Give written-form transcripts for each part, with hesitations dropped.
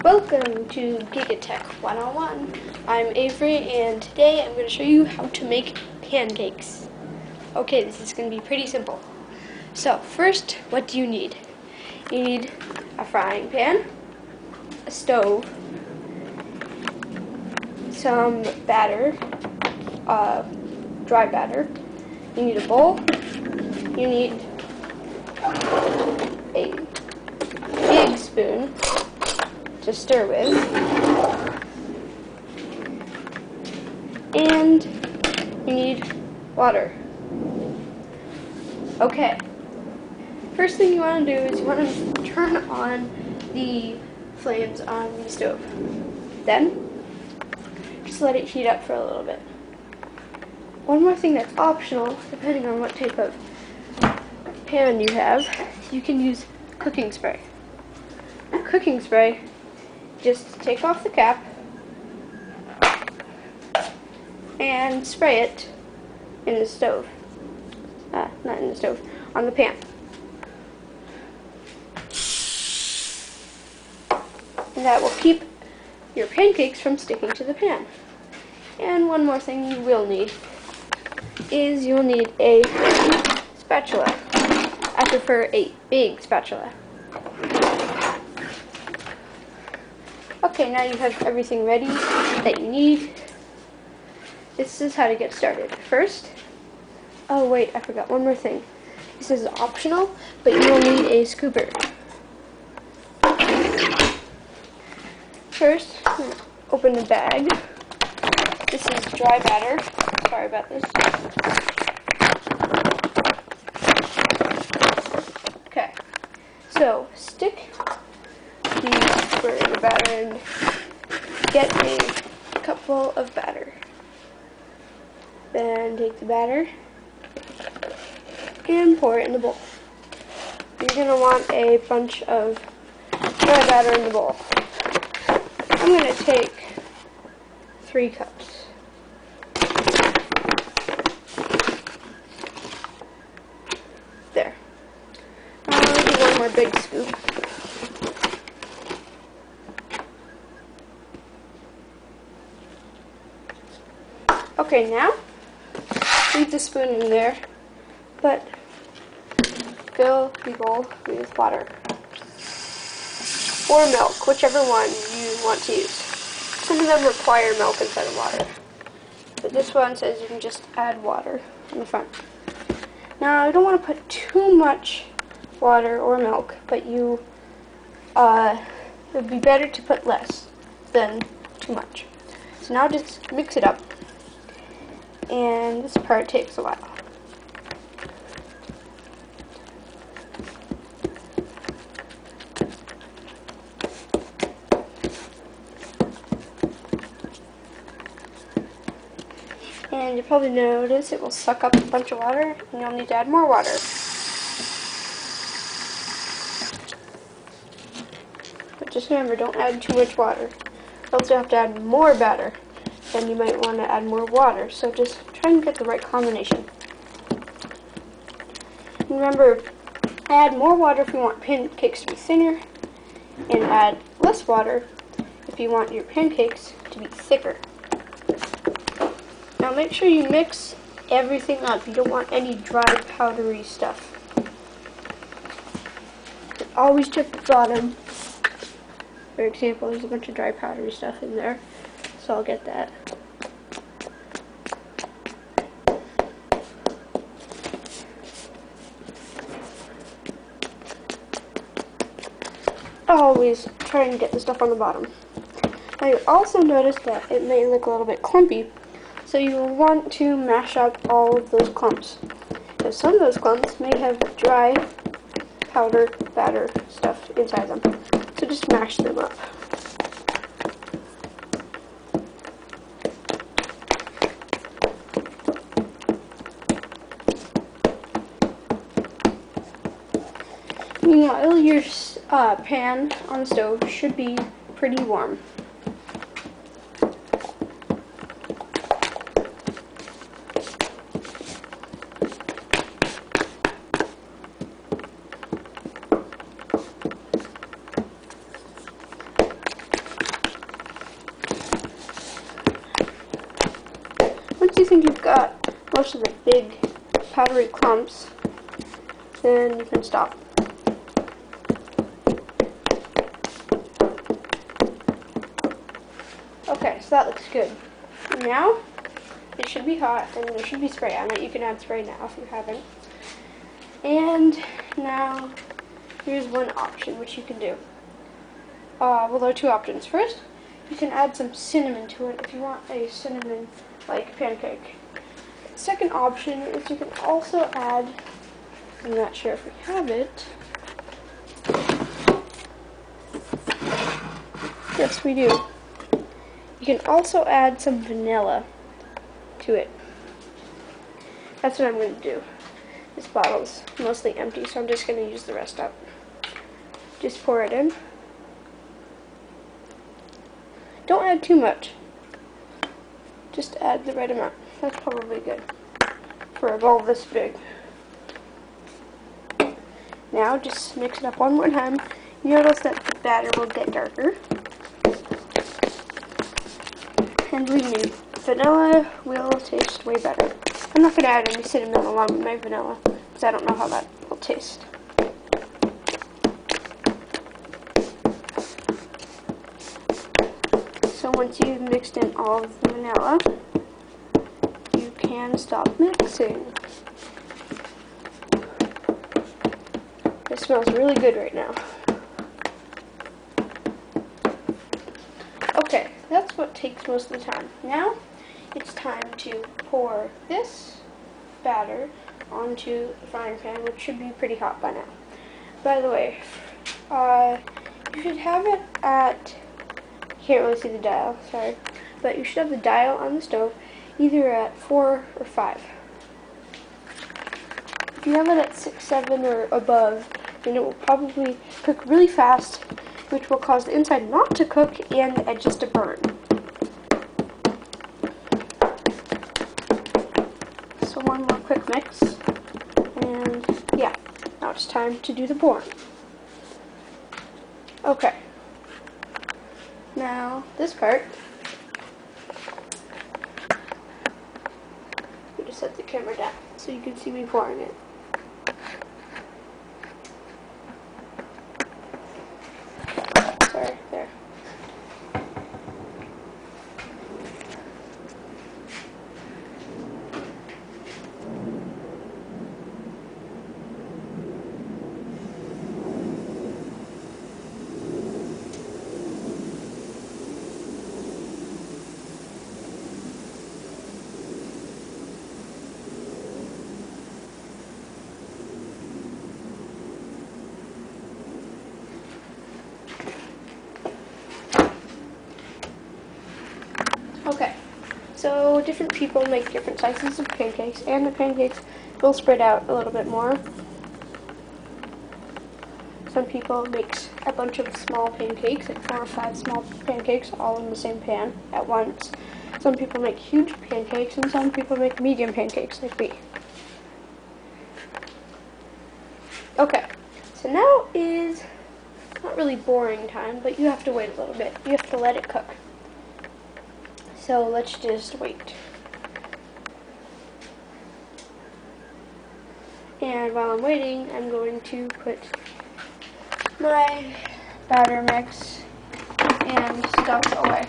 Welcome to Giga Tek 101. I'm Avery and today I'm going to show you how to make pancakes. Okay, this is going to be pretty simple. So first, what do you need? You need a frying pan, a stove, some batter, dry batter. You need a bowl. You need a big spoon to stir with, and you need water. Okay, first thing you want to do is you want to turn on the flames on the stove. Then just let it heat up for a little bit. One more thing that's optional, depending on what type of pan you have, you can use cooking spray. Cooking spray, just take off the cap and spray it in the stove. Not in the stove, on the pan. And that will keep your pancakes from sticking to the pan. And one more thing you will need is you'll need a spatula. I prefer a big spatula. Okay, now you have everything ready that you need. This is how to get started. First, oh wait, I forgot one more thing. This is optional, but you will need a scooper. First, open the bag. This is dry batter. Sorry about this. Okay, so stick the scooper in the batter and get a cupful of batter. Then take the batter and pour it in the bowl. You're going to want a bunch of dry batter in the bowl. I'm going to take 3 cups. There. Now I'll do one more big scoop. Okay, now leave the spoon in there, but fill the bowl with water or milk, whichever one you want to use. Some of them require milk instead of water, but this one says you can just add water on the front. Now, I don't want to put too much water or milk, but it would be better to put less than too much. So now just mix it up. And this part takes a while. And you'll probably notice it will suck up a bunch of water, and you'll need to add more water. But just remember, don't add too much water. Else you'll have to add more batter. Then you might want to add more water, so just try and get the right combination. And remember, add more water if you want pancakes to be thinner, and add less water if you want your pancakes to be thicker. Now make sure you mix everything up. You don't want any dry, powdery stuff. Always check the bottom. For example, there's a bunch of dry, powdery stuff in there. So I'll get that. Always try and get the stuff on the bottom. Now you also notice that it may look a little bit clumpy, so you will want to mash up all of those clumps. Because some of those clumps may have dry, powder, batter stuff inside them. So just mash them up. Meanwhile, your pan on the stove should be pretty warm. most of the big powdery clumps, then you can stop. Okay, so that looks good. Now, it should be hot, and there should be spray on it. You can add spray now if you haven't. And now, here's one option which you can do. Well, there are two options. First, you can add some cinnamon to it if you want a cinnamon-like pancake. Second option is you can also add, I'm not sure if we have it. Yes, we do. You can also add some vanilla to it. That's what I'm going to do. This bottle's mostly empty, so I'm just going to use the rest up. Just pour it in. Don't add too much. Just add the right amount. That's probably good for a bowl this big. Now just mix it up one more time. You notice that the batter will get darker. And believe me, vanilla will taste way better. I'm not going to add any cinnamon along with my vanilla, because I don't know how that will taste. So once you've mixed in all of the vanilla, you can stop mixing. It smells really good right now. Okay, that's what takes most of the time. Now, it's time to pour this batter onto the frying pan, which should be pretty hot by now. By the way, you should have it at, you can't really see the dial, sorry, but you should have the dial on the stove either at 4 or 5. If you have it at 6, 7, or above, then it will probably cook really fast, which will cause the inside not to cook and the edges to burn. So one more quick mix, and yeah, now it's time to do the pouring. Okay, now this part, we just set the camera down so you can see me pouring it. Sorry, there. Okay, so different people make different sizes of pancakes, and the pancakes will spread out a little bit more. Some people make a bunch of small pancakes, like 4 or 5 small pancakes, all in the same pan at once. Some people make huge pancakes, and some people make medium pancakes, like me. Okay, so now is not really boring time, but you have to wait a little bit. You have to let it cook. So let's just wait. And while I'm waiting, I'm going to put my batter mix and stuff away.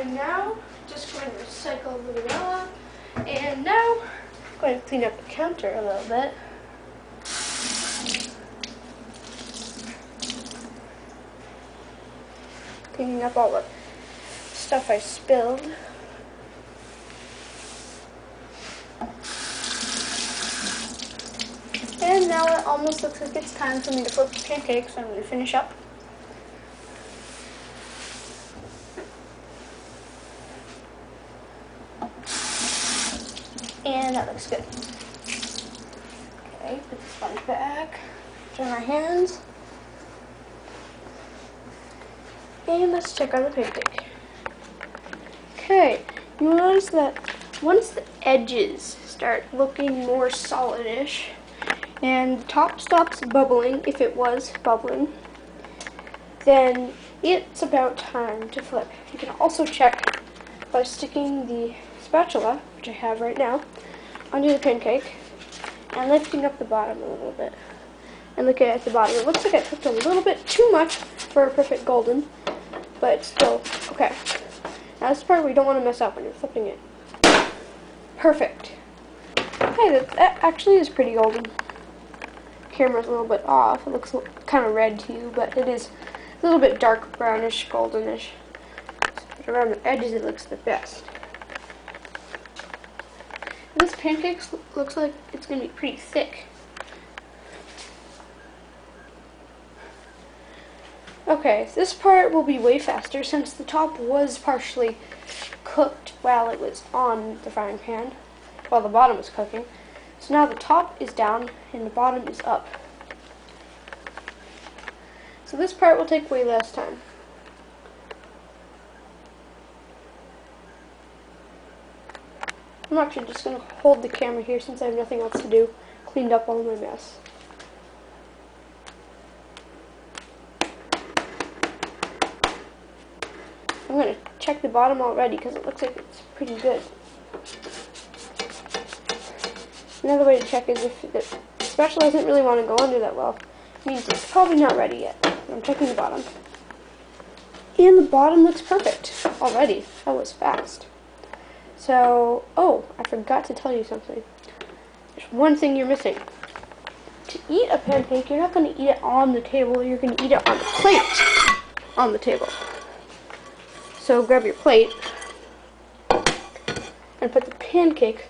And now, just going to recycle the vanilla. And now, I'm going to clean up the counter a little bit. Cleaning up all the stuff I spilled. And now it almost looks like it's time for me to flip the pancakes, so I'm going to finish up. And that looks good. Okay, put the sponge back, dry my hands. And let's check out the pancake. Okay, you'll notice that once the edges start looking more solidish and the top stops bubbling, if it was bubbling, then it's about time to flip. You can also check by sticking the spatula, which I have right now, under the pancake and lifting up the bottom a little bit. And looking at the bottom, it looks like I cooked a little bit too much for a perfect golden, but it's still okay. Now this part we don't want to mess up when you're flipping it. Perfect. Okay, that actually is pretty golden. Camera's a little bit off. It looks kind of red to you, but it is a little bit dark brownish, goldenish. But around the edges it looks the best. This pancake looks like it's going to be pretty thick. Okay, this part will be way faster since the top was partially cooked while it was on the frying pan, while the bottom was cooking. So now the top is down and the bottom is up. So this part will take way less time. I'm actually just going to hold the camera here since I have nothing else to do. Cleaned up all my mess. I'm going to check the bottom already because it looks like it's pretty good. Another way to check is if the spatula doesn't really want to go under that well. It means it's probably not ready yet. I'm checking the bottom. And the bottom looks perfect already. That was fast. So, oh, I forgot to tell you something. There's one thing you're missing. To eat a pancake, you're not going to eat it on the table. You're going to eat it on the plate on the table. So grab your plate and put the pancake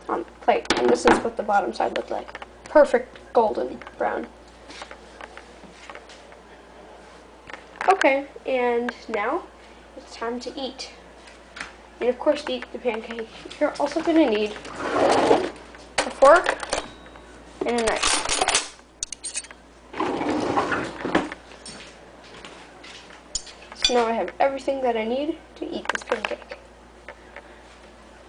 on the plate. And this is what the bottom side looked like. Perfect golden brown. Okay, and now it's time to eat. And of course, to eat the pancake, you're also going to need a fork and a knife. So now I have everything that I need to eat this pancake.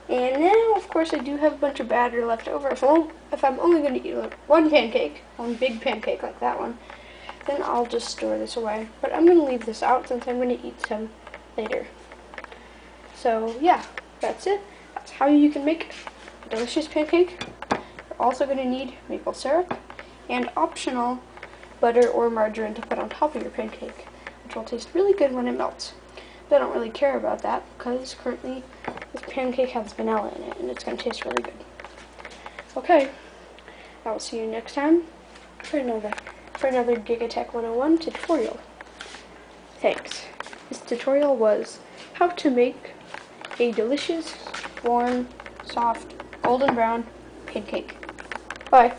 And now, of course, I do have a bunch of batter left over. If I'm only going to eat one pancake, one big pancake like that one, then I'll just store this away. But I'm going to leave this out since I'm going to eat some later. So yeah, that's it. That's how you can make a delicious pancake. You're also going to need maple syrup and optional butter or margarine to put on top of your pancake, which will taste really good when it melts. But I don't really care about that because currently this pancake has vanilla in it and it's going to taste really good. Okay, I will see you next time for another Giga Tek 101 tutorial. Thanks. This tutorial was how to make a delicious, warm, soft, golden brown pancake. Bye.